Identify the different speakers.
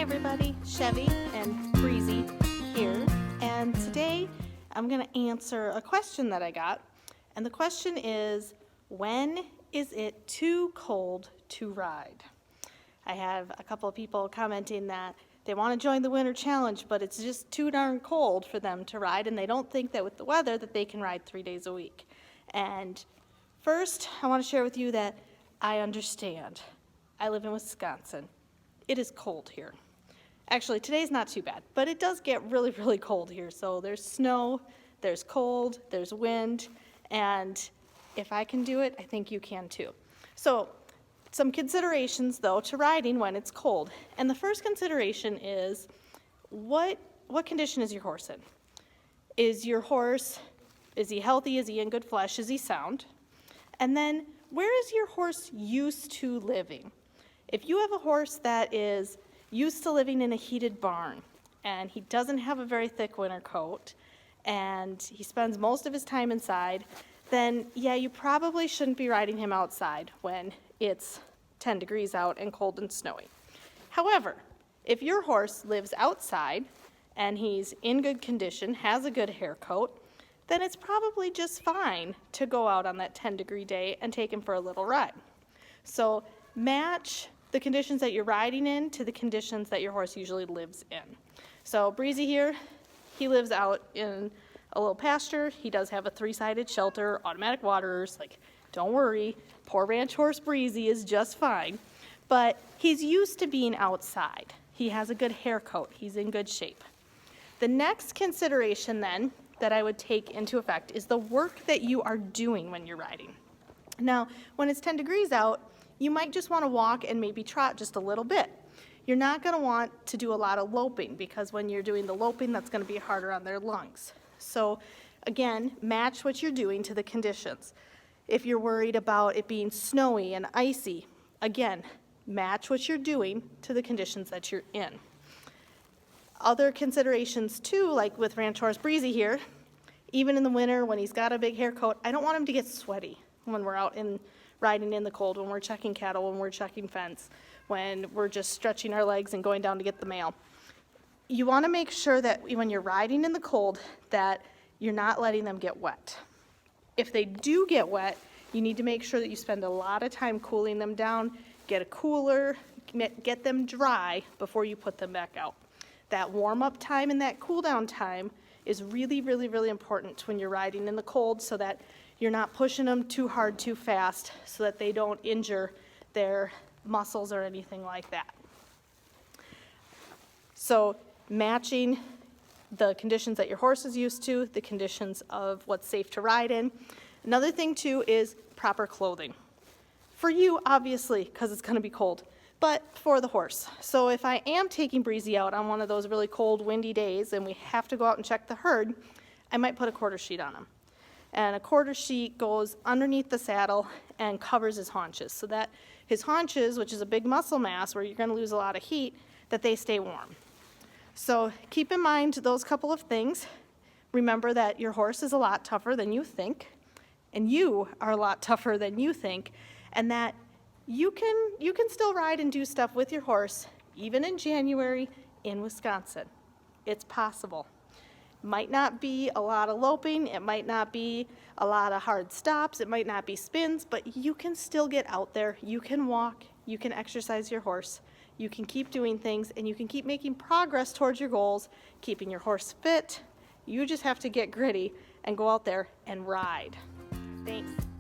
Speaker 1: everybody, Chevy and Breezy here, and today I'm going to answer a question that I got, and the question is, when is it too cold to ride? I have a couple of people commenting that they want to join the winter challenge, but it's just too darn cold for them to ride, and they don't think that with the weather that they can ride 3 days a week. And first, I want to share with you that I understand. I live in Wisconsin. It is cold here. Actually, today's not too bad, but it does get really, really cold here. So there's snow, there's cold, there's wind, and if I can do it, I think you can too. So some considerations, though, to riding when it's cold. And the first consideration is, what condition is your horse in? Is he healthy? Is he in good flesh? Is he sound? And then, where is your horse used to living? If you have a horse that is used to living in a heated barn and he doesn't have a very thick winter coat and he spends most of his time inside, then yeah, you probably shouldn't be riding him outside when it's 10 degrees out and cold and snowy. However, if your horse lives outside and he's in good condition, has a good hair coat, then it's probably just fine to go out on that 10-degree day and take him for a little ride. So match the conditions that you're riding in to the conditions that your horse usually lives in. So Breezy here, he lives out in a little pasture. He does have a 3-sided shelter, automatic waterers. Like, don't worry, poor ranch horse Breezy is just fine. But he's used to being outside. He has a good hair coat. He's in good shape. The next consideration then that I would take into effect is the work that you are doing when you're riding. Now, when it's 10 degrees out, you might just want to walk and maybe trot just a little bit. You're not going to want to do a lot of loping because when you're doing the loping, that's going to be harder on their lungs. So again, match what you're doing to the conditions. If you're worried about it being snowy and icy, again, match what you're doing to the conditions that you're in. Other considerations too, like with ranch horse Breezy here, even in the winter when he's got a big hair coat, I don't want him to get sweaty when we're out riding in the cold, when we're checking cattle, when we're checking fence, when we're just stretching our legs and going down to get the mail. You want to make sure that when you're riding in the cold that you're not letting them get wet. If they do get wet, you need to make sure that you spend a lot of time cooling them down, get a cooler, get them dry before you put them back out. That warm-up time and that cool-down time is really, really, really important when you're riding in the cold so that you're not pushing them too hard, too fast, so that they don't injure their muscles or anything like that. So matching the conditions that your horse is used to, the conditions of what's safe to ride in. Another thing too is proper clothing. For you, obviously, because it's going to be cold, but for the horse. So if I am taking Breezy out on one of those really cold, windy days and we have to go out and check the herd, I might put a quarter sheet on him. And a quarter sheet goes underneath the saddle and covers his haunches so that his haunches, which is a big muscle mass where you're going to lose a lot of heat, that they stay warm. So keep in mind those couple of things. Remember that your horse is a lot tougher than you think, and you are a lot tougher than you think, and that you can still ride and do stuff with your horse even in January in Wisconsin. It's possible. Might not be a lot of loping, it might not be a lot of hard stops, it might not be spins, but you can still get out there, you can walk, you can exercise your horse, you can keep doing things, and you can keep making progress towards your goals, keeping your horse fit. You just have to get gritty and go out there and ride. Thanks.